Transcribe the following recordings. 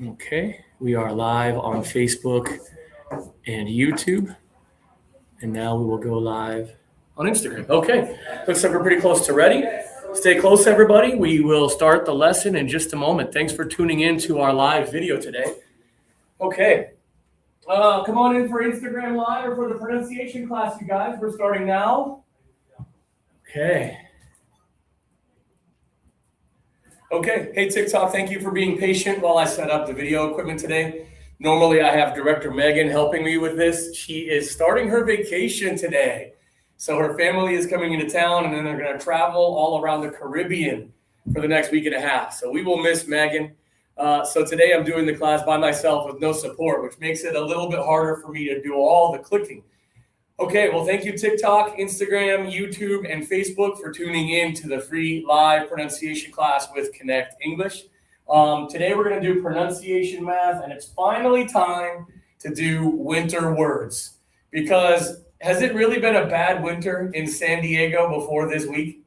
Okay, we are live on Facebook and YouTube, and now we will go live on Instagram. Okay, looks like we're pretty close to ready. Stay close, everybody. We will start the lesson in just a moment. Thanks for tuning in to our live video today. Okay, come on in for Instagram Live or for the pronunciation class, you guys. We're starting now. Okay. Okay, hey TikTok, thank you for being patient while I set up the video equipment today. Normally I have Director Megan helping me with this. She is starting her vacation today. So her family is coming into town and then they're gonna travel all around the Caribbean for the next week and a half. So we will miss Megan. So today I'm doing the class by myself with no support, which makes it a little bit harder for me to do all the clicking. Okay, well, thank you, TikTok, Instagram, YouTube, and Facebook for tuning in to the free live pronunciation class with Connect English. Today we're going to do pronunciation math, and it's finally time to do winter words. Because has it really been a bad winter in San Diego before this week?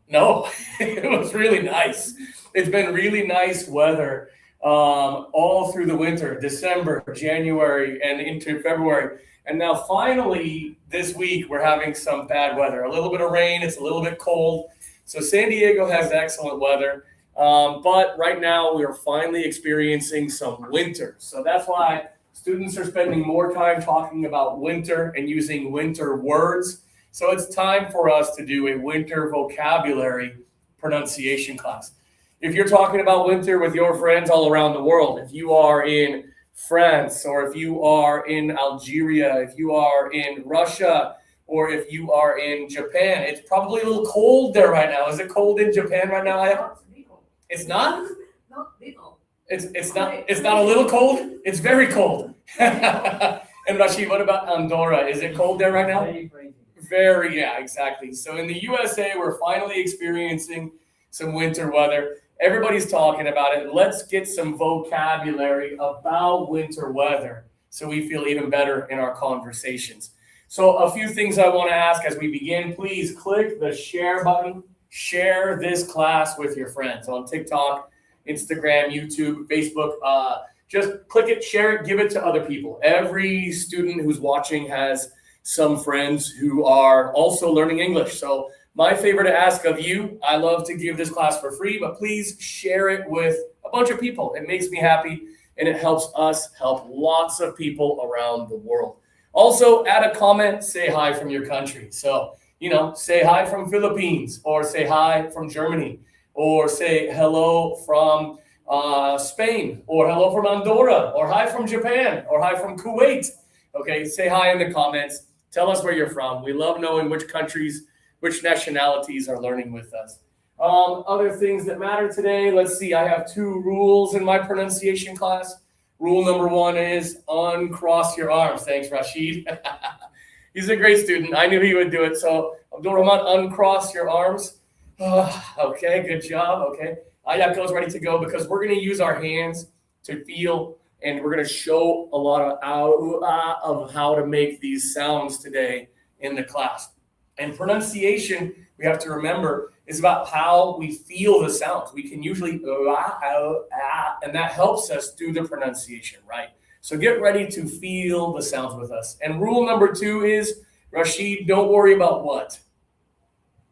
No, it was really nice. It's been really nice weather all through the winter, December, January, and into February. And now finally this week, we're having some bad weather, a little bit of rain. It's a little bit cold. So San Diego has excellent weather. But right now we are finally experiencing some winter. So that's why students are spending more time talking about winter and using winter words. So it's time for us to do a winter vocabulary pronunciation class. If you're talking about winter with your friends all around the world, if you are in France, or if you are in Algeria, if you are in Russia, or if you are in Japan, it's probably a little cold there right now. Is it cold in Japan right now? It's not? It's not a little cold? It's very cold. And Rashid, what about Andorra? Is it cold there right now? Very, yeah, exactly. So in the USA, we're finally experiencing some winter weather. Everybody's talking about it. Let's get some vocabulary about winter weather so we feel even better in our conversations. So a few things I want to ask as we begin. Please click the share button. Share this class with your friends on TikTok, Instagram, YouTube, Facebook. Just click it, share it, give it to other people. Every student who's watching has some friends who are also learning English. So my favor to ask of you, I love to give this class for free, but please share it with a bunch of people. It makes me happy, and it helps us help lots of people around the world. Also, add a comment, say hi from your country. So, say hi from Philippines, or say hi from Germany, or say hello from Spain, or hello from Andorra, or hi from Japan, or hi from Kuwait. Okay, say hi in the comments. Tell us where you're from. We love knowing which countries, which nationalities are learning with us. Other things that matter today, let's see, I have 2 rules in my pronunciation class. Rule number 1 is uncross your arms. Thanks, Rashid. He's a great student. I knew he would do it. So, Abdul Rahman, uncross your arms. Okay, good job. Okay. Ayako's ready to go because we're going to use our hands to feel, and we're going to show a lot of how to make these sounds today in the class. And pronunciation, we have to remember, is about how we feel the sounds. We can usually, and that helps us do the pronunciation right. So get ready to feel the sounds with us. And rule number 2 is, Rashid, don't worry about what?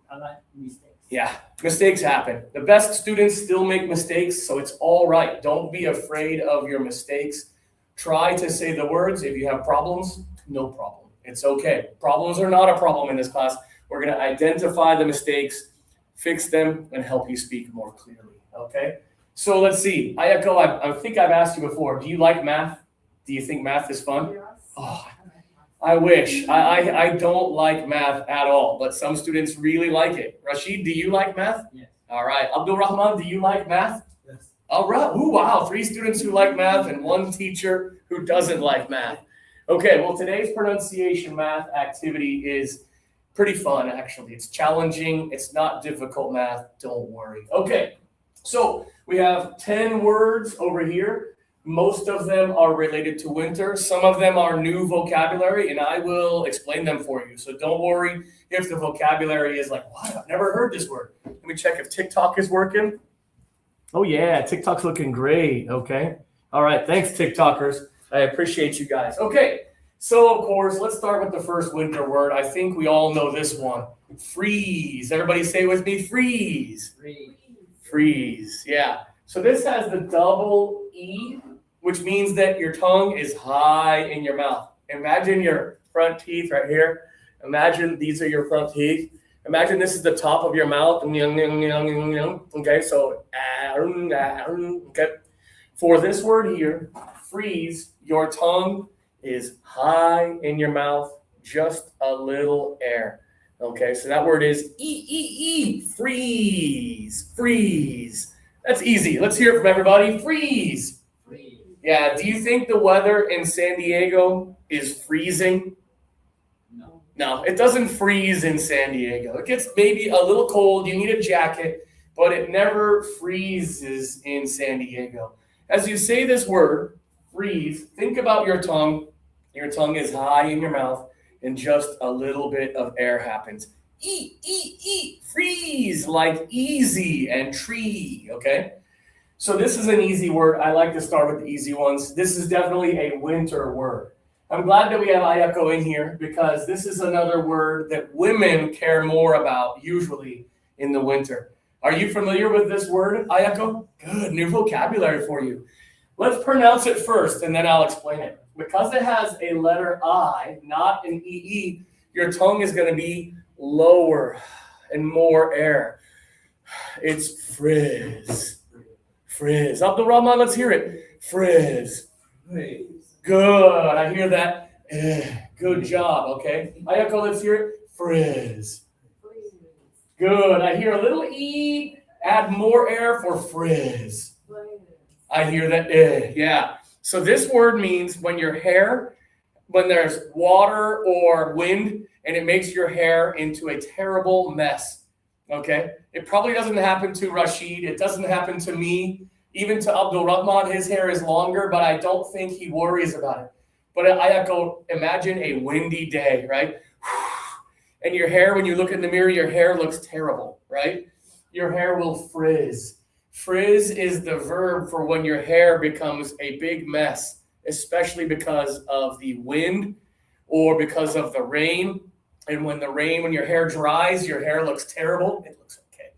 I like mistakes. Yeah, mistakes happen. The best students still make mistakes, so it's all right. Don't be afraid of your mistakes. Try to say the words. If you have problems, no problem. It's okay. Problems are not a problem in this class. We're going to identify the mistakes, fix them, and help you speak more clearly. Okay? So let's see. Ayako, I think I've asked you before. Do you like math? Do you think math is fun? Yes. Oh, I wish. I don't like math at all, but some students really like it. Rashid, do you like math? Yes. All right. Abdul Rahman, do you like math? Yes. All right. Ooh, wow. 3 students who like math and 1 teacher who doesn't like math. Okay, well, today's pronunciation math activity is pretty fun, actually. It's challenging. It's not difficult math. Don't worry. Okay, so we have 10 words over here. Most of them are related to winter. Some of them are new vocabulary, and I will explain them for you. So don't worry if the vocabulary is like, what? I've never heard this word. Let me check if TikTok is working. Oh yeah, TikTok's looking great. Okay. All right. Thanks, TikTokers. I appreciate you guys. Okay. So of course, let's start with the first winter word. I think we all know this one. Freeze. Everybody say it with me, freeze. Freeze. Freeze. Yeah. So this has the double E, which means that your tongue is high in your mouth. Imagine your front teeth right here. Imagine these are your front teeth. Imagine this is the top of your mouth. Okay, so okay. For this word here, freeze, your tongue is high in your mouth, just a little air. Okay, so that word is freeze, freeze. That's easy. Let's hear it from everybody. Freeze. Freeze. Yeah, do you think the weather in San Diego is freezing? No. No, it doesn't freeze in San Diego. It gets maybe a little cold. You need a jacket, but it never freezes in San Diego. As you say this word, freeze, think about your tongue. Your tongue is high in your mouth, and just a little bit of air happens. Freeze, like easy and tree, okay? So this is an easy word. I like to start with the easy ones. This is definitely a winter word. I'm glad that we have Ayako in here because this is another word that women care more about usually in the winter. Are you familiar with this word, Ayako? Good, new vocabulary for you. Let's pronounce it first and then I'll explain it. Because it has a letter I, not an EE, your tongue is going to be lower and more air. It's frizz. Frizz. Abdul Rahman, let's hear it. Frizz. Freeze. Good. I hear that. Good job. Okay. Ayako, let's hear it. Frizz. Good. I hear a little E. Add more air for frizz. I hear that. Yeah. So this word means when your hair, when there's water or wind, and it makes your hair into a terrible mess. Okay. It probably doesn't happen to Rashid. It doesn't happen to me. Even to Abdul Rahman, his hair is longer, but I don't think he worries about it. But Ayako, imagine a windy day, right? And your hair, when you look in the mirror, your hair looks terrible, right? Your hair will frizz. Frizz is the verb for when your hair becomes a big mess, especially because of the wind or because of the rain. And when your hair dries, your hair looks terrible. It looks okay.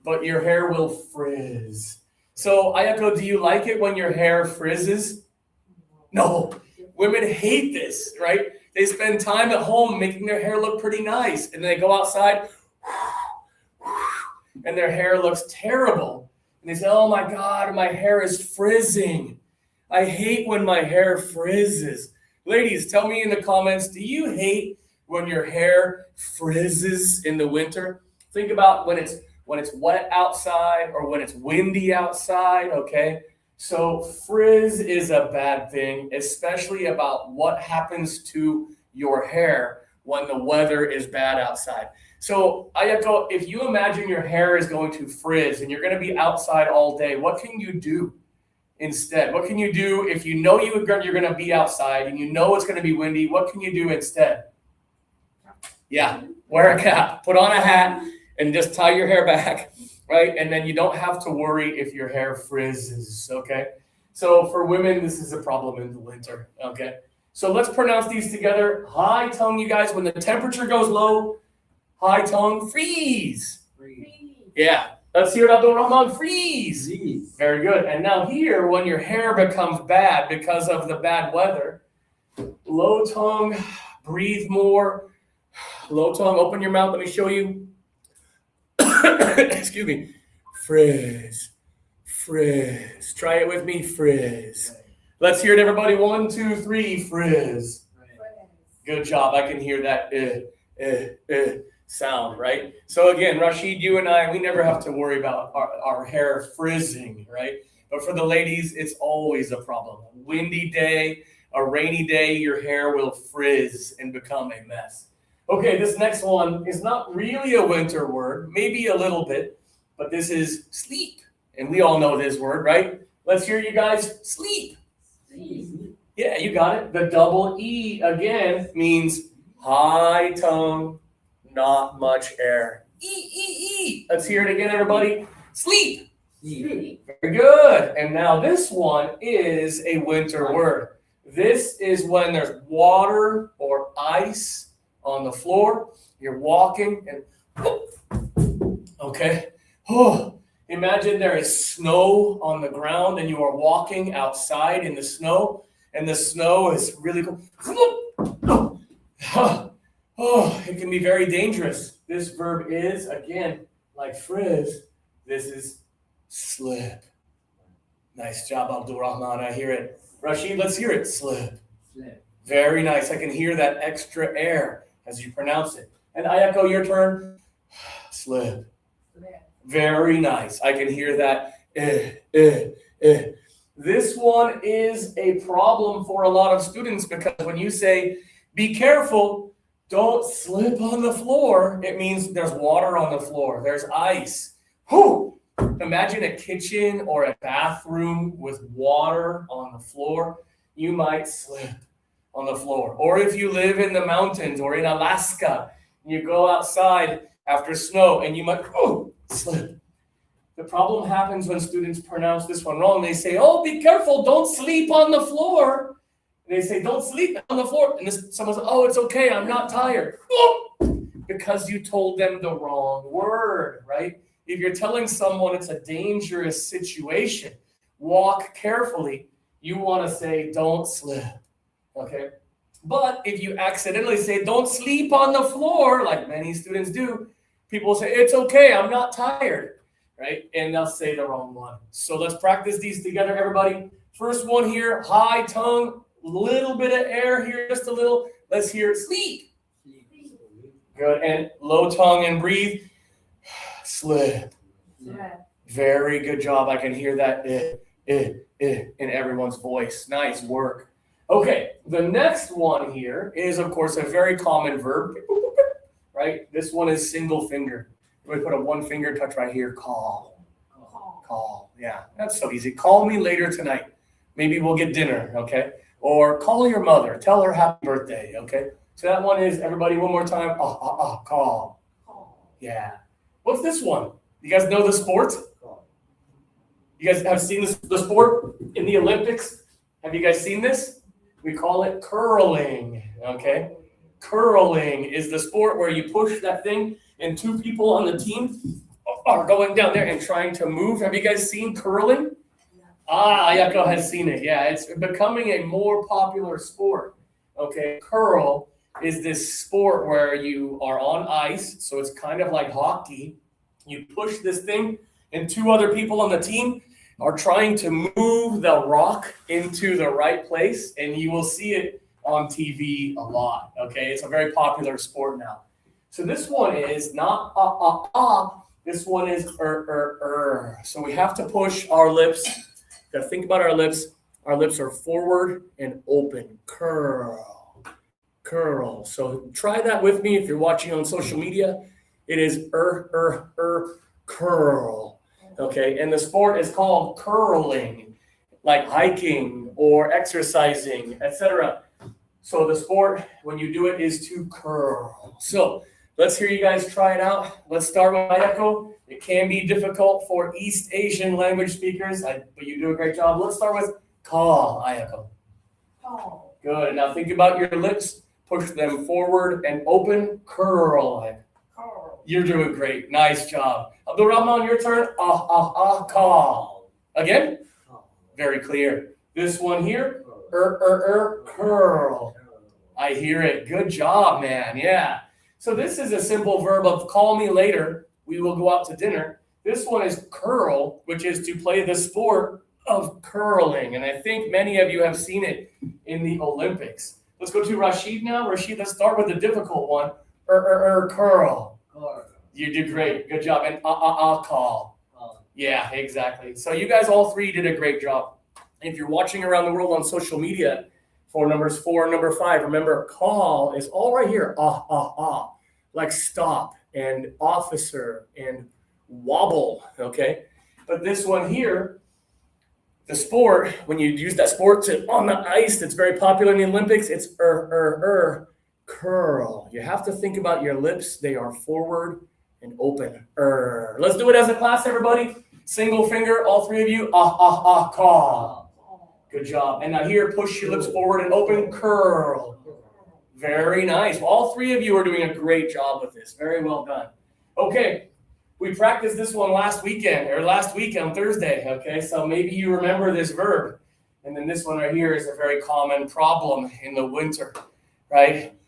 But your hair will frizz. So, Ayako, do you like it when your hair frizzes? No. Women hate this, right? They spend time at home making their hair look pretty nice. And they go outside, and their hair looks terrible. And they say, oh my God, my hair is frizzing. I hate when my hair frizzes. Ladies, tell me in the comments, do you hate when your hair frizzes in the winter? Think about when it's wet outside or when it's windy outside, okay? So frizz is a bad thing, especially about what happens to your hair when the weather is bad outside. So Ayako, if you imagine your hair is going to frizz and you're going to be outside all day, what can you do instead? What can you do if you know you're going to be outside and you know it's going to be windy? What can you do instead? Yeah, wear a cap, put on a hat, and just tie your hair back, right? And then you don't have to worry if your hair frizzes, okay? So for women, this is a problem in the winter, okay? So let's pronounce these together. High tongue, you guys, when the temperature goes low, high tongue, freeze. Freeze. Yeah, let's hear it, Abdul Rahman, freeze. Freeze. Very good. And now here, when your hair becomes bad because of the bad weather, low tongue, breathe more. Low tongue, open your mouth, let me show you. Excuse me. Frizz. Frizz. Try it with me. Frizz. Let's hear it, everybody. 1, 2, 3. Frizz. Good job. I can hear that sound, right? So again, Rashid, you and I, we never have to worry about our hair frizzing, right? But for the ladies, it's always a problem. A windy day, a rainy day, your hair will frizz and become a mess. Okay, this next one is not really a winter word, maybe a little bit, but this is sleep. And we all know this word, right? Let's hear you guys, sleep. Freeze. Yeah, you got it. The double E again means high tongue, not much air. E. Let's hear it again, everybody. Sleep. Sleep. Very good. And now this one is a winter word. This is when there's water or ice on the floor. You're walking and okay. Oh, imagine there is snow on the ground and you are walking outside in the snow and the snow is really cold. Oh, it can be very dangerous. This verb is, again, like frizz, this is slip. Nice job, Abdul Rahman. I hear it. Rashid, let's hear it. Slip. Slip. Very nice. I can hear that extra air as you pronounce it. And Ayako, your turn. Slip. Slip. Very nice. I can hear that. This one is a problem for a lot of students because when you say, be careful, don't slip on the floor, it means there's water on the floor, there's ice. Whew. Imagine a kitchen or a bathroom with water on the floor. You might slip on the floor. Or if you live in the mountains or in Alaska, you go outside after snow and you might slip. The problem happens when students pronounce this one wrong. They say, oh, be careful, don't sleep on the floor. And they say, don't sleep on the floor. And someone says, oh, it's okay, I'm not tired. Because you told them the wrong word, right? If you're telling someone it's a dangerous situation, walk carefully, you want to say, don't slip, okay? But if you accidentally say, don't sleep on the floor, like many students do, people say, it's okay, I'm not tired, right? And they'll say the wrong one. So let's practice these together, everybody. First one here, high tongue, little bit of air here, just a little. Let's hear sleep. Good, and low tongue and breathe. Slip. Slip. Very good job. I can hear that in everyone's voice. Nice work. Okay, the next one here is, of course, a very common verb, right? This one is single finger. We put a one finger touch right here. Call. Call. Yeah, that's so easy. Call me later tonight. Maybe we'll get dinner, okay? Or call your mother. Tell her happy birthday, okay? So that one is, everybody, one more time. Call. Yeah. What's this one? You guys know the sport? You guys have seen the sport in the Olympics? Have you guys seen this? We call it curling, okay? Curling is the sport where you push that thing and two people on the team are going down there and trying to move. Have you guys seen curling? Ayako has seen it. Yeah, it's becoming a more popular sport. Okay, curl is this sport where you are on ice, so it's kind of like hockey. You push this thing, and two other people on the team are trying to move the rock into the right place, and you will see it on TV a lot. Okay, it's a very popular sport now. So this one is not this one is So we have to push our lips. Got to think about our lips. Our lips are forward and open. Curl. So try that with me if you're watching on social media. It is curl. Okay, and the sport is called curling, like hiking or exercising, etc. So the sport, when you do it, is to curl. So let's hear you guys try it out. Let's start with Ayako. It can be difficult for East Asian language speakers, but you do a great job. Let's start with call, Ayako. Call. Good. Now think about your lips. Push them forward and open. Curl. Call. You're doing great. Nice job. Abdul Rahman, your turn. Call. Again? Very clear. This one here. Curl. I hear it. Good job, man. Yeah. So this is a simple verb of call me later. We will go out to dinner. This one is curl, which is to play the sport of curling. And I think many of you have seen it in the Olympics. Let's go to Rashid now. Rashid, let's start with the difficult one. Curl. You did great. Good job. And call. Yeah, exactly. So you guys all three did a great job. If you're watching around the world on social media for numbers 4 and number 5, remember call is all right here. Like stop and officer and wobble. Okay. But this one here, the sport, when you use that sport on the ice that's very popular in the Olympics, it's curl. You have to think about your lips. They are forward and open. Let's do it as a class, everybody. Single finger, all three of you. Caw. Good job. And now here, push your lips forward and open, curl. Very nice. All three of you are doing a great job with this. Very well done. Okay, we practiced this one last week on Thursday. Okay, so maybe you remember this verb. And then this one right here is a very common problem in the winter, right?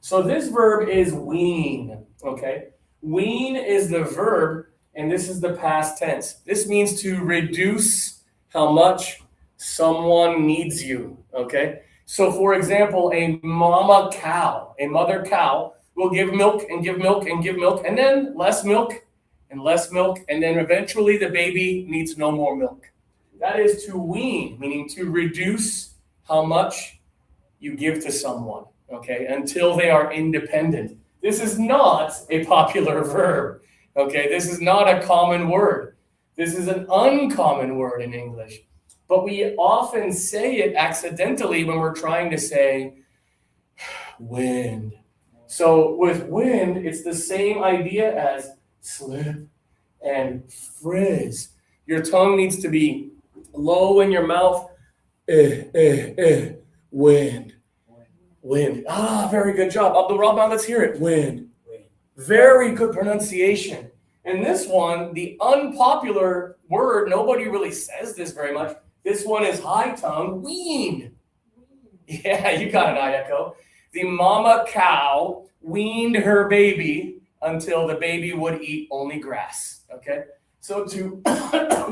So this verb is wean, okay? Wean is the verb, and this is the past tense. This means to reduce how much someone needs you, okay? So for example, a mother cow will give milk and give milk and give milk, and then less milk, and then eventually the baby needs no more milk. That is to wean, meaning to reduce how much you give to someone, okay, until they are independent. This is not a popular verb, okay? This is not a common word. This is an uncommon word in English. But we often say it accidentally when we're trying to say wind. So with wind, it's the same idea as slip and frizz. Your tongue needs to be low in your mouth. Wind. Wind. Very good job. Abdul Rahman, let's hear it. Wind. Very good pronunciation. And this one, the unpopular word, nobody really says this very much. This one is high tongue, wean. Yeah, you got it, Ayako. The mama cow weaned her baby until the baby would eat only grass, okay? So to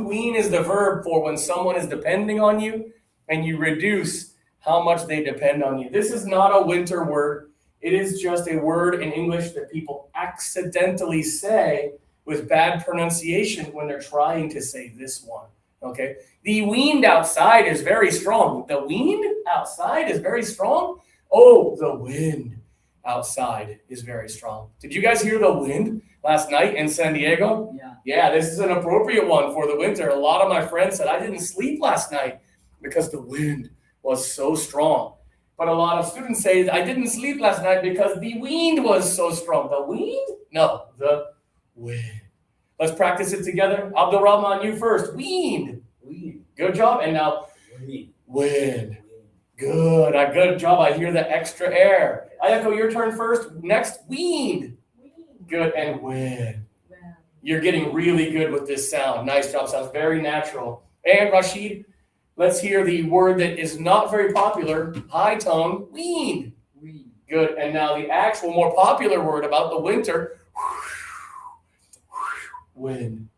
wean is the verb for when someone is depending on you and you reduce how much they depend on you. This is not a winter word. It is just a word in English that people accidentally say with bad pronunciation when they're trying to say this one, okay? The weaned outside is very strong. The weaned outside is very strong. Oh, the wind outside is very strong. Did you guys hear the wind last night in San Diego? Yeah, this is an appropriate one for the winter. A lot of my friends said, I didn't sleep last night because the wind was so strong. But a lot of students say, I didn't sleep last night because the wind was so strong. The wind? No, the wind. Let's practice it together. Abdul Rahman, you first. Wind. Good job. And now, wind. Good. Good job. I hear the extra air. Ayako, your turn first. Next, wind. Good. And wind. You're getting really good with this sound. Nice job. Sounds very natural. And Rashid, let's hear the word that is not very popular. High tongue, wean. Good. And now the actual more popular word about the winter. Wind.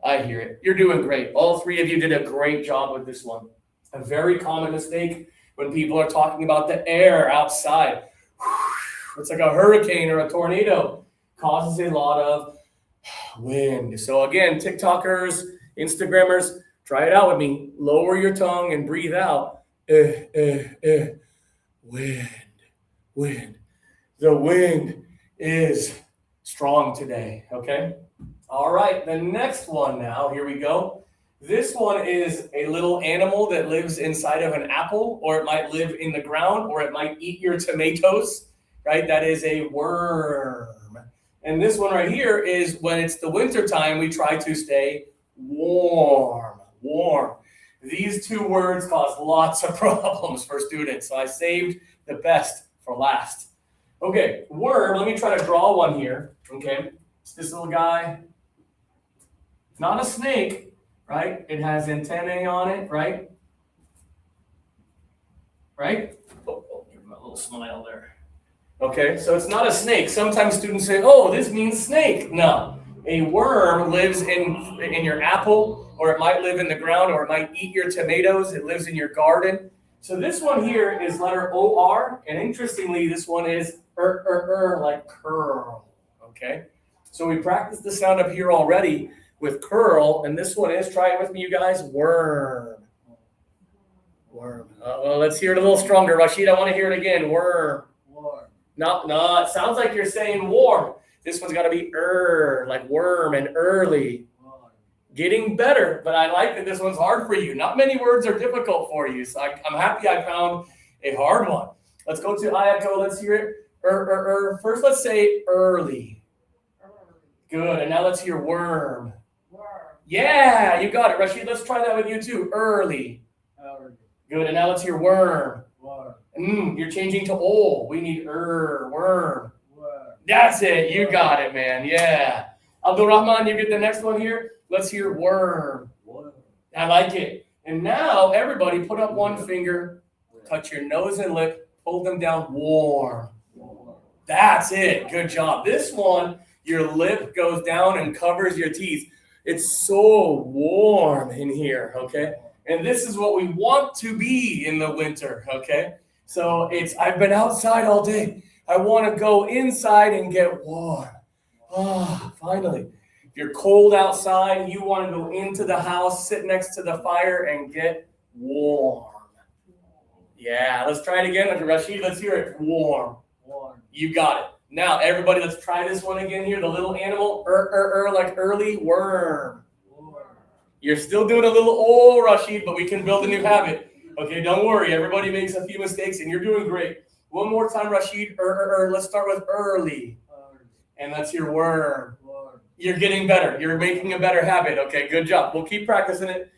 I hear it. You're doing great. All three of you did a great job with this one. A very common mistake when people are talking about the air outside. It's like a hurricane or a tornado. Causes a lot of wind. So again, TikTokers, Instagrammers, try it out with me. Lower your tongue and breathe out. Wind. The wind is strong today, okay? All right, the next one now, here we go. This one is a little animal that lives inside of an apple, or it might live in the ground, or it might eat your tomatoes, right? That is a worm. And this one right here is when it's the winter time, we try to stay warm. These two words cause lots of problems for students, so I saved the best for last. Okay, worm, let me try to draw one here, okay? It's this little guy. It's not a snake, right? It has antennae on it, right? Oh, give him a little smile there. Okay, so it's not a snake. Sometimes students say, oh, this means snake. No, a worm lives in your apple, or it might live in the ground, or it might eat your tomatoes. It lives in your garden. So this one here is letter O-R, and interestingly, this one is like curl, okay? So we practiced the sound up here already with curl, and this one is, try it with me, you guys, worm. Well, let's hear it a little stronger. Rashid, I want to hear it again, worm. No, it sounds like you're saying warm. This one's got to be like worm and early. Getting better, but I like that this one's hard for you. Not many words are difficult for you, so I'm happy I found a hard one. Let's go to Ayako. Let's hear it. First, let's say early. Good. And now let's hear worm. Worm. Yeah, you got it, Rashid. Let's try that with you too. Early. Early. Good. And now let's hear worm. Worm. You're changing to ol. We need worm. Worm. That's it. You got it, man. Yeah. Abdul Rahman, you get the next one here. Let's hear worm. Worm. I like it. And now everybody put up one finger, touch your nose and lip, pull them down, warm. Worm. That's it. Good job. This one, your lip goes down and covers your teeth. It's so warm in here, okay? And this is what we want to be in the winter, okay? So I've been outside all day. I want to go inside and get warm. Ah, finally. If you're cold outside, you want to go into the house, sit next to the fire, and get warm. Yeah, let's try it again. Rashid, let's hear it. Warm. Worm. You got it. Now, everybody, let's try this one again here. The little animal, like early worm. Worm. You're still doing a little Rashid, but we can build a new habit. Okay, don't worry. Everybody makes a few mistakes, and you're doing great. One more time, Rashid. Let's start with early. Early. And let's hear worm. Worm. You're getting better. You're making a better habit. Okay, good job. We'll keep practicing it.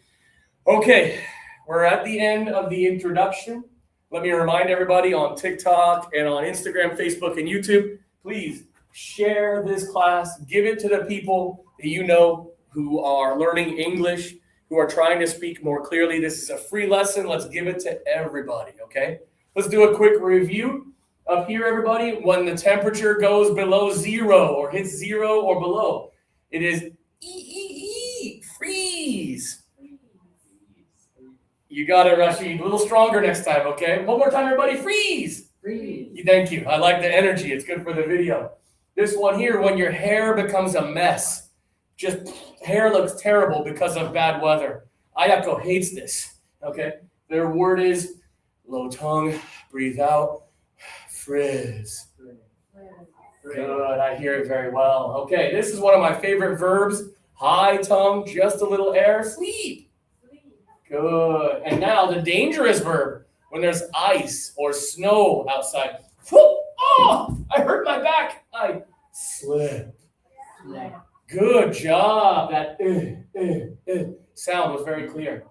Okay, we're at the end of the introduction. Let me remind everybody on TikTok and on Instagram, Facebook, and YouTube, please share this class. Give it to the people that you know who are learning English, who are trying to speak more clearly. This is a free lesson. Let's give it to everybody, okay? Let's do a quick review up here, everybody. When the temperature goes below 0 or hits 0 or below, it is freeze. You got it, Rashid. A little stronger next time, okay? One more time, everybody. Freeze. Freeze. Thank you. I like the energy. It's good for the video. This one here, when your hair becomes a mess, just hair looks terrible because of bad weather. Ayako hates this, okay? Their word is low tongue, breathe out, frizz. Good, I hear it very well. Okay, this is one of my favorite verbs. High tongue, just a little air, sleep. Good. And now the dangerous verb, when there's ice or snow outside. Oh, I hurt my back. I slip. Slip. Good job. That sound was very clear.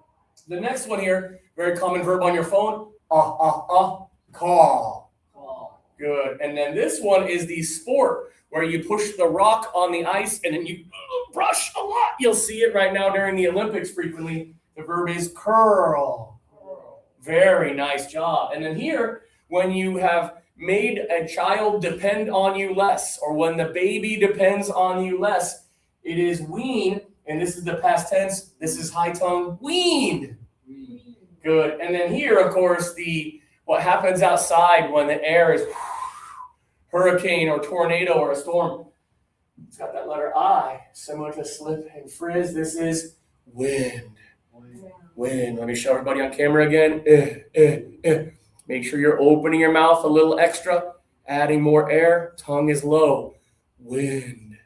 The next one here, very common verb on your phone. Call. Call. Good. And then this one is the sport where you push the rock on the ice and then you brush a lot. You'll see it right now during the Olympics frequently. The verb is curl. Very nice job. And then here, when you have made a child depend on you less, or when the baby depends on you less, it is wean, and this is the past tense. This is high tongue, weaned. Good. And then here, of course, what happens outside when the air is hurricane or tornado or a storm. It's got that letter I, similar to slip and frizz. This is wind. Wind. Let me show everybody on camera again. Make sure you're opening your mouth a little extra, adding more air. Tongue is low. Wind.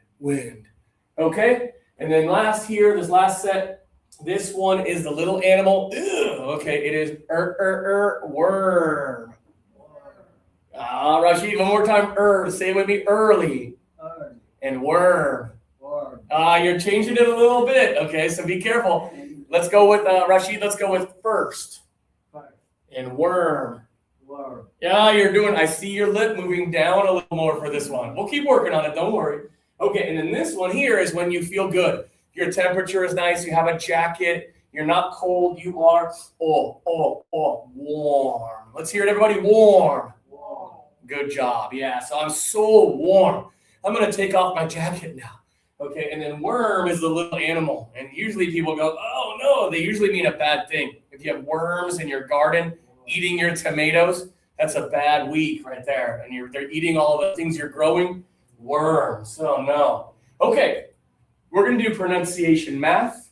Okay? And then last here, this last set, this one is the little animal. Okay, it is worm. Rashid, one more time. Say it with me. Early. And worm. You're changing it a little bit. Okay, so be careful. Let's go with Rashid. Let's go with first. And worm. Yeah, you're doing. I see your lip moving down a little more for this one. We'll keep working on it. Don't worry. Okay, and then this one here is when you feel good. Your temperature is nice. You have a jacket. You're not cold. You are warm. Let's hear it, everybody. Warm. Good job. Yeah. So I'm so warm. I'm gonna take off my jacket now. Okay, and then worm is the little animal. And usually people go, oh no, they usually mean a bad thing. If you have worms in your garden eating your tomatoes, that's a bad week right there. And they're eating all the things you're growing, worms. Oh no. Okay, we're gonna do pronunciation math.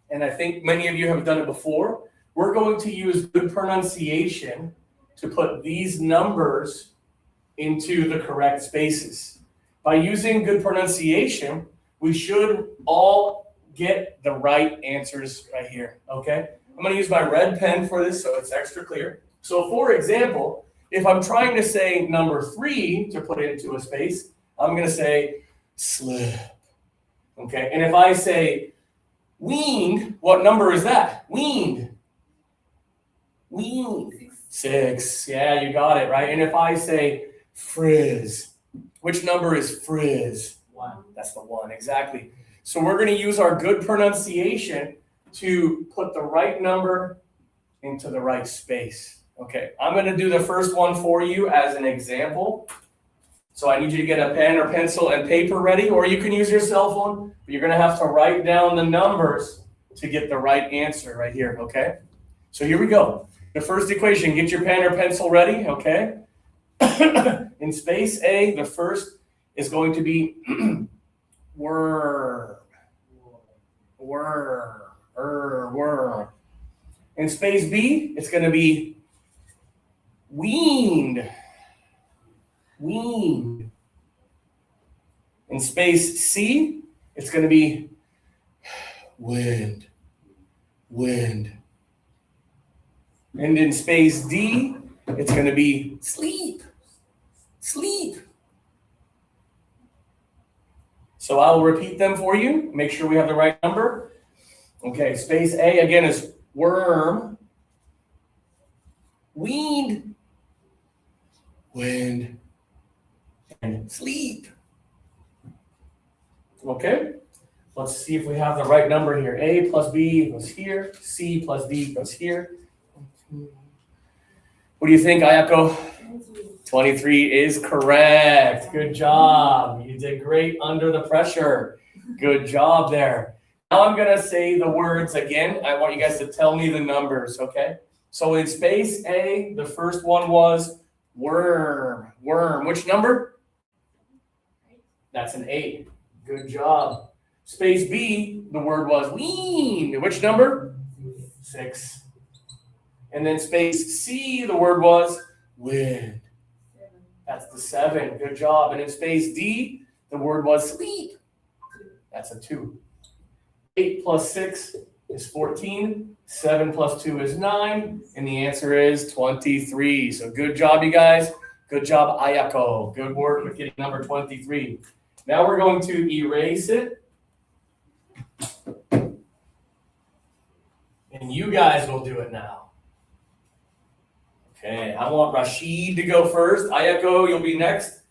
And I think many of you have done it before. We're going to use good pronunciation to put these numbers into the correct spaces. By using good pronunciation, we should all get the right answers right here, okay? I'm gonna use my red pen for this so it's extra clear. So for example, if I'm trying to say number 3 to put it into a space, I'm gonna say slip. Okay, and if I say weaned, what number is that? Weaned. Weaned. 6. Yeah, you got it, right? And if I say frizz, which number is frizz? 1. That's the 1, exactly. So we're going to use our good pronunciation to put the right number into the right space. Okay, I'm going to do the first one for you as an example. So I need you to get a pen or pencil and paper ready, or you can use your cell phone, but you're going to have to write down the numbers to get the right answer right here, okay? So here we go. The first equation, get your pen or pencil ready, okay? In space A, the first is going to be worm. Worm. In space B, it's going to be weaned. Weaned. In space C, it's going to be wind. Wind. And in space D, it's going to be sleep. Sleep. So I'll repeat them for you. Make sure we have the right number. Okay, space A again is worm. Weaned. Wind. And sleep. Okay, let's see if we have the right number here. A plus B goes here. C plus D goes here. What do you think, Ayako? 23 is correct. Good job. You did great under the pressure. Good job there. Now I'm going to say the words again. I want you guys to tell me the numbers, okay? So in space A, the first one was worm. Worm. Which number? That's an 8. Good job. Space B, the word was weaned. Which number? 6. And then space C, the word was wind. That's the 7. Good job. And in space D, the word was sleep. That's a 2. 8 plus 6 is 14. 7 plus 2 is 9. And the answer is 23. So good job, you guys. Good job, Ayako. Good work with getting number 23. Now we're going to erase it. And you guys will do it now. Okay, I want Rashid to go first. Ayako, you'll be next.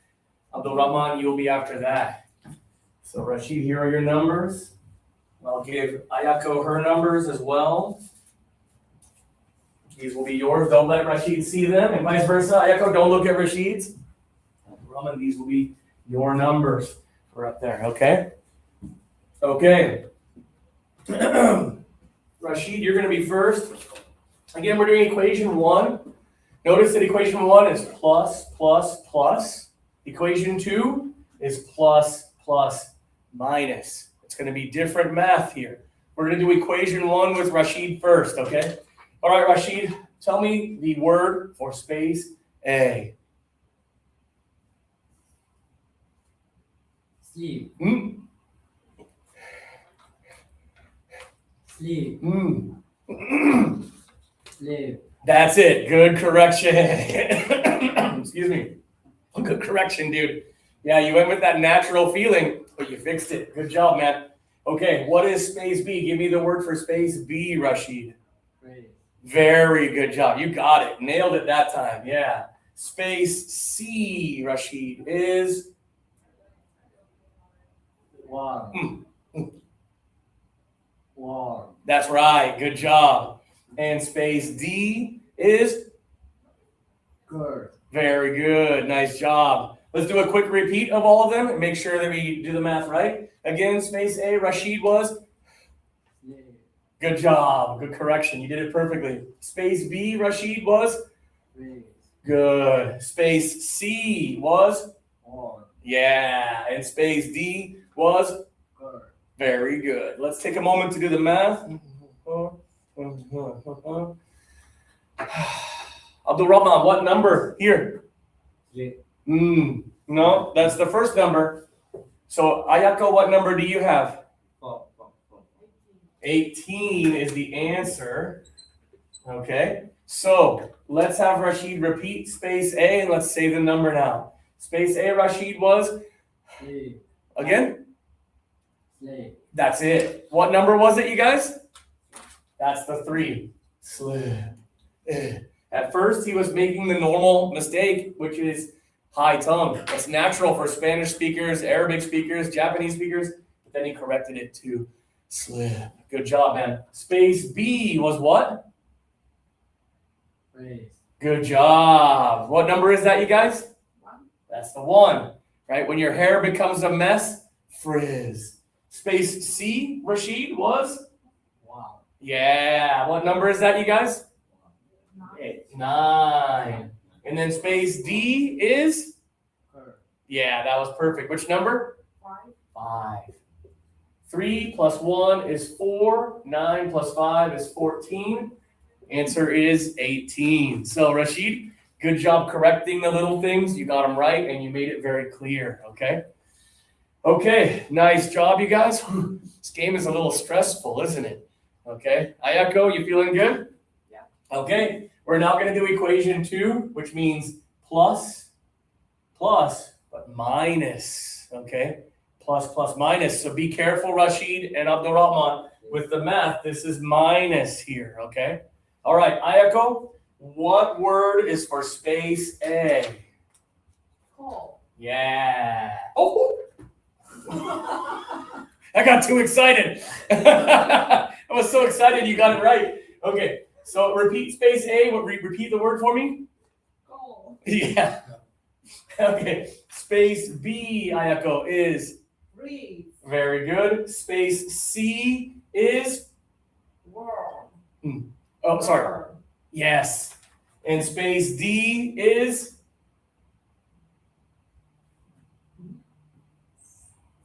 Abdul Rahman, you'll be after that. So Rashid, here are your numbers. I'll give Ayako her numbers as well. These will be yours. Don't let Rashid see them, and vice versa. Ayako, don't look at Rashid's. Abdul Rahman, these will be your numbers. We're up there, okay? Okay. Rashid, you're going to be first. Again, we're doing equation 1. Notice that equation 1 is plus, plus, plus. Equation 2 is plus, plus, minus. It's going to be different math here. We're going to do equation 1 with Rashid first, okay? All right, Rashid, tell me the word for space A. Sleep. Mm. Sleep. Mm. Sleep. That's it. Good correction. Excuse me. Good correction, dude. Yeah, you went with that natural feeling, but you fixed it. Good job, man. Okay, what is space B? Give me the word for space B, Rashid. Great. Very good job. You got it. Nailed it that time. Yeah. Space C, Rashid, is Warm. Warm. That's right. Good job. And space D is Good. very good. Nice job. Let's do a quick repeat of all of them and make sure that we do the math right. Again, space A, Rashid was. Sleep. Good job. Good correction. You did it perfectly. Space B, Rashid was. Great. Good. Space C was. Warm. Yeah. And space D was. Good. Very good. Let's take a moment to do the math. Abdul Rahman, what number? Here. Sleep. No, that's the first number. So, Ayako, what number do you have? 4. 18 is the answer. Okay. So, let's have Rashid repeat space A and let's say the number now. Space A, Rashid was, Sleep. again, slip, That's it. What number was it, you guys? That's the 3. Slip. At first, he was making the normal mistake, which is high tongue. It's natural for Spanish speakers, Arabic speakers, Japanese speakers, but then he corrected it to slip. Good job, man. Space B was what? phrase, Good job. What number is that, you guys? 1. That's the 1, right? When your hair becomes a mess, frizz. Space C, Rashid, was? wow, Yeah. What number is that, you guys? 9. 9. And then space D is? curve, Yeah, that was perfect. Which number? 5. 5. 3 plus 1 is 4. 9 plus 5 is 14. Answer is 18. So, Rashid, good job correcting the little things. You got them right, and you made it very clear, okay? Okay, nice job, you guys. This game is a little stressful, isn't it? Okay, Ayako, you feeling good? Yeah. Okay, we're now going to do equation 2, which means plus, but minus, okay? Plus, minus. So be careful, Rashid and Abdul Rahman, with the math. This is minus here, okay? All right, Ayako, what word is for space A? Call. Yeah. Oh, I got too excited. I was so excited you got it right. Okay, so repeat space A. Repeat the word for me. Call. Yeah. Okay, space B, Ayako, is Breathe. very good. Space C is, Worm. oh, sorry. Worm. Yes. And space D is,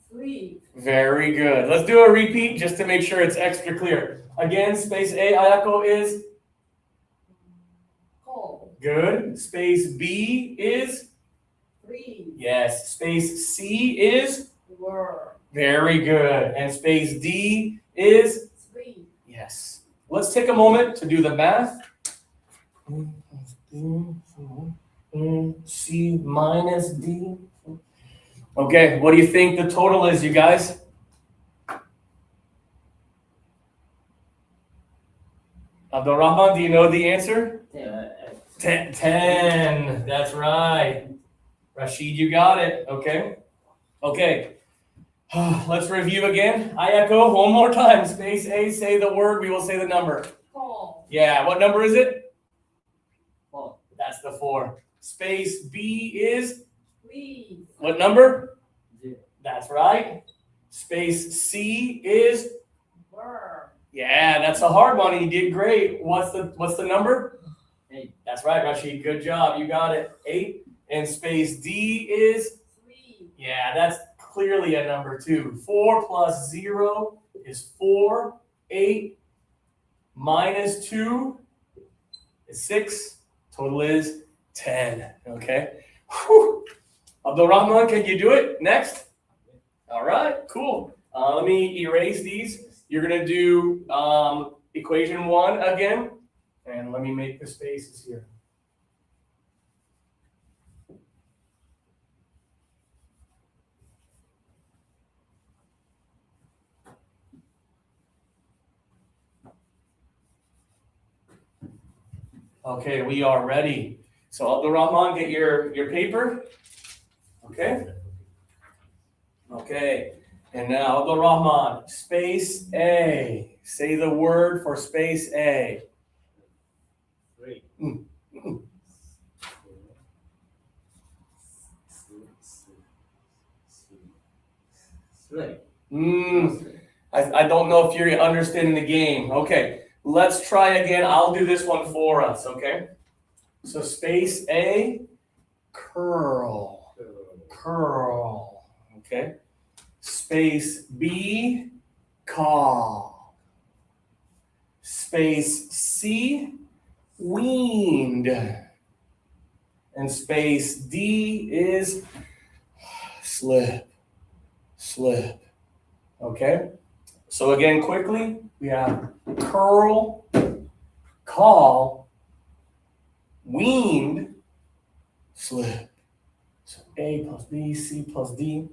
Sleep. very good. Let's do a repeat just to make sure it's extra clear. Again, space A, Ayako, is Call. good. Space B is, Breathe. yes. Space C is, Worm. very good. And space D is, Sleep. yes. Let's take a moment to do the math. C minus D. Okay, what do you think the total is, you guys? Abdul Rahman, do you know the answer? 10. That's right. Rashid, you got it. Okay. Okay. Let's review again. Ayako, one more time. Space A, say the word. We will say the number. Call. Yeah, what number is it? 4, That's the 4. Space B is Please. what number? 0, That's right. Space C is, Worm. yeah, that's a hard one, and you did great. What's the number? 8, That's right, Rashid. Good job. You got it. 8. And space D is, Sleep. yeah, that's clearly a number 2. 4 plus 0 is 4. 8 minus 2 is 6. Total is 10. Okay. Whew. Abdul Rahman, can you do it? Next. All right, cool. Let me erase these. You're going to do equation 1 again. And let me make the spaces here. Okay, we are ready. So Abdul Rahman, get your paper. Okay. Okay. And now Abdul Rahman, space A. Say the word for space A. 3, slip, I don't know if you're understanding the game. Okay, let's try again. I'll do this one for us, okay? So space A, curl, curl, okay? Space B, call. Space C, weaned. And space D is slip, slip, okay? So again, quickly, we have curl, call, weaned, slip. So A plus B, C plus D.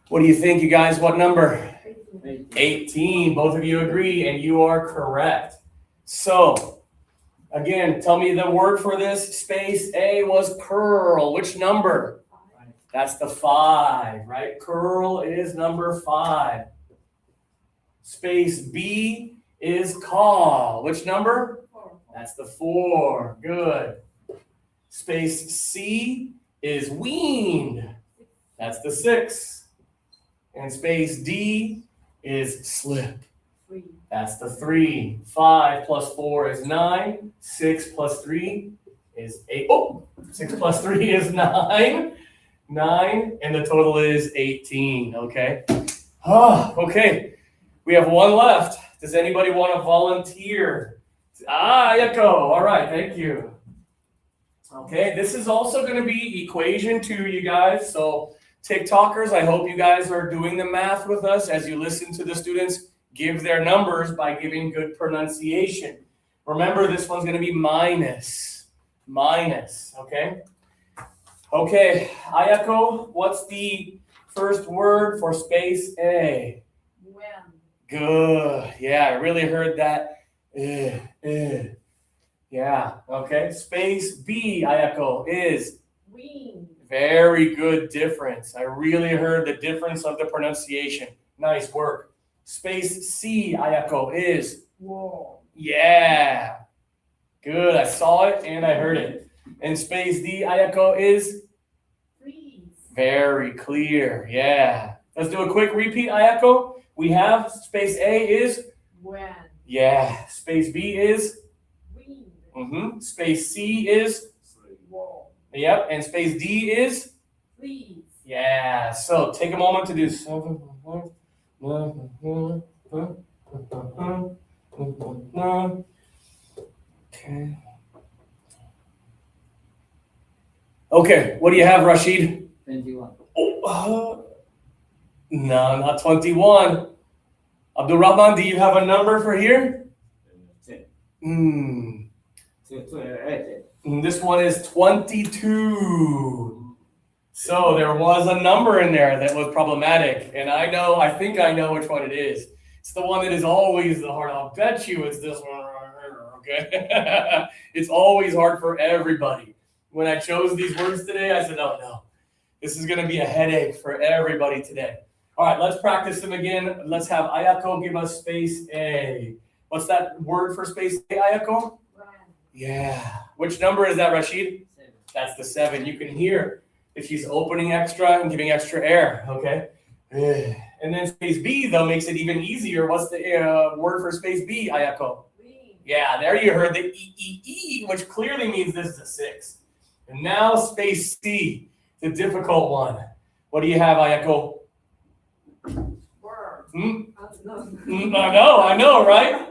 What do you think, you guys? What number? 18. 18. Both of you agree, and you are correct. So, again, tell me the word for this. Space A was curl. Which number? That's the 5, right? Curl is number 5. Space B is call. Which number? 4. That's the 4. Good. Space C is weaned. That's the 6. And space D is slip. 3. That's the 3. 5 plus 4 is 9. 6 plus 3 is 8. Oh, 6 plus 3 is 9. 9, and the total is 18. Okay. Okay. We have one left. Does anybody want to volunteer? Ayako. All right. Thank you. Okay. This is also going to be equation 2, you guys. So, TikTokers, I hope you guys are doing the math with us as you listen to the students give their numbers by giving good pronunciation. Remember, this one's going to be minus. Okay? Okay, Ayako, what's the first word for space A? When. Good. Yeah, I really heard that. Yeah, okay. Space B, Ayako, is Wing. very good difference. I really heard the difference of the pronunciation. Nice work. Space C, Ayako, is Wall. yeah. Good. I saw it and I heard it. And space D, Ayako, is Freeze. very clear. Yeah. Let's do a quick repeat, Ayako. We have space A is When. yeah. Space B is Wind. Space C is Wall. yep. And space D is Freeze. yeah. So take a moment to do okay. Okay, what do you have, Rashid? 21. Oh, no, not 21. Abdul Rahman, do you have a number for here? 10. This one is 22. So there was a number in there that was problematic, and I think I know which one it is. It's the one that is always the hard. I'll bet you it's this one right here, okay? It's always hard for everybody. When I chose these words today, I said, oh no, this is going to be a headache for everybody today. All right, let's practice them again. Let's have Ayako give us space A. What's that word for space A, Ayako? When. Yeah. Which number is that, Rashid? 7. That's the 7. You can hear if she's opening extra and giving extra air, okay? And then space B, though, makes it even easier. What's the word for space B, Ayako? Wing. Yeah, there you heard the E, which clearly means this is a 6. And now space C, the difficult one. What do you have, Ayako? Worm. Hmm? I know, right?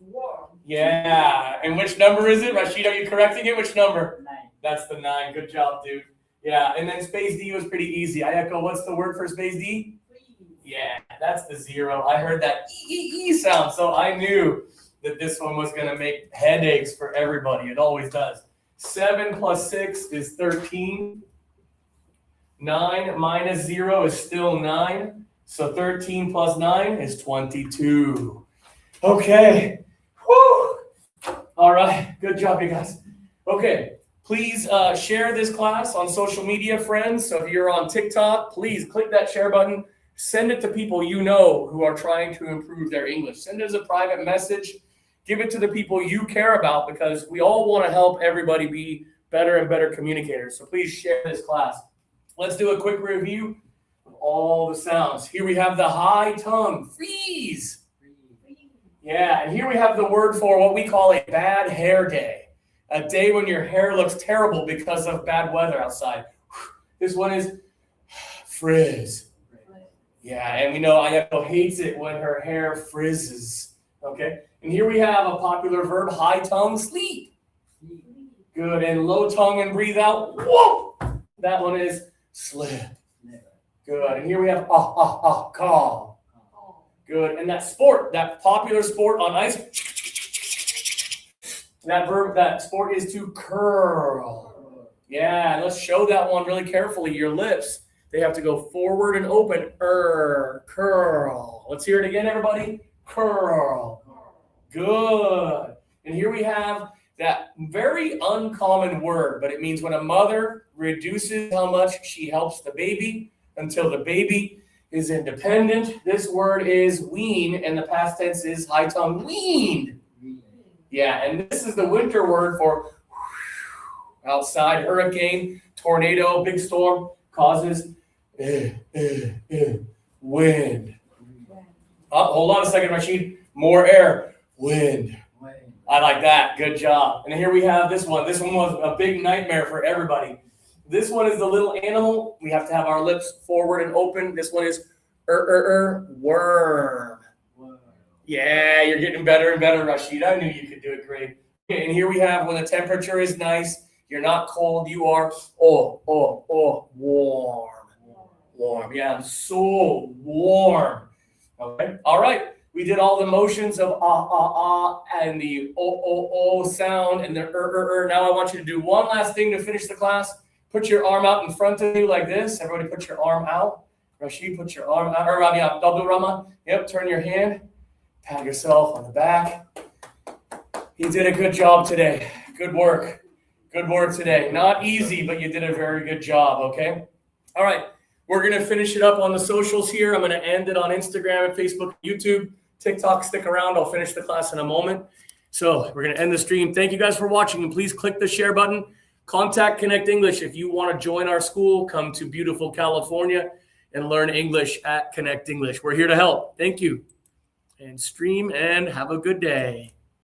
Worm. Yeah. And which number is it? Rashid, are you correcting it? Which number? 9. That's the 9. Good job, dude. Yeah, and then space D was pretty easy. Ayako, what's the word for space D? Freeze. Yeah, that's the 0. I heard that E sound, so I knew that this one was going to make headaches for everybody. It always does. 7 plus 6 is 13. 9 minus 0 is still 9. So 13 plus 9 is 22. Okay. Woo! All right. Good job, you guys. Okay. Please share this class on social media, friends. So if you're on TikTok, please click that share button. Send it to people you know who are trying to improve their English. Send it as a private message. Give it to the people you care about because we all want to help everybody be better and better communicators. So please share this class. Let's do a quick review of all the sounds. Here we have the high tongue, freeze. Freeze. Yeah, and here we have the word for what we call a bad hair day. A day when your hair looks terrible because of bad weather outside. This one is frizz. Yeah, and we know Ayako hates it when her hair frizzes. Okay, and here we have a popular verb, high tongue, sleep. Good, and low tongue and breathe out. Whoa! That one is slip. Good, and here we have call. Call. Good, and that sport, that popular sport on ice. That verb, that sport is to curl. Yeah, let's show that one really carefully. Your lips. They have to go forward and open. Curl. Let's hear it again, everybody. Curl. Good. And here we have that very uncommon word, but it means when a mother reduces how much she helps the baby until the baby is independent. This word is wean, and the past tense is high tongue, weaned. Yeah, and this is the winter word for outside. Hurricane, tornado, big storm causes wind. Hold on a second, Rashid. More air. Wind. I like that. Good job. And here we have this one. This one was a big nightmare for everybody. This one is the little animal. We have to have our lips forward and open. This one is worm. Yeah, you're getting better and better, Rashid. I knew you could do it great. Okay, and here we have when the temperature is nice, you're not cold, you are warm. Warm. Yeah, I'm so warm. Okay. All right. We did all the motions of and the o sound and the Now I want you to do one last thing to finish the class. Put your arm out in front of you like this. Everybody put your arm out. Rashid, put your arm out. Or Abdul Rahman. Yep, turn your hand. Pat yourself on the back. You did a good job today. Good work. Good work today. Not easy, but you did a very good job, okay? All right. We're going to finish it up on the socials here. I'm going to end it on Instagram and Facebook, YouTube, TikTok. Stick around. I'll finish the class in a moment. So we're going to end the stream. Thank you guys for watching, and please click the share button. Contact Connect English. If you want to join our school, come to beautiful California and learn English at Connect English. We're here to help. Thank you. And stream and have a good day.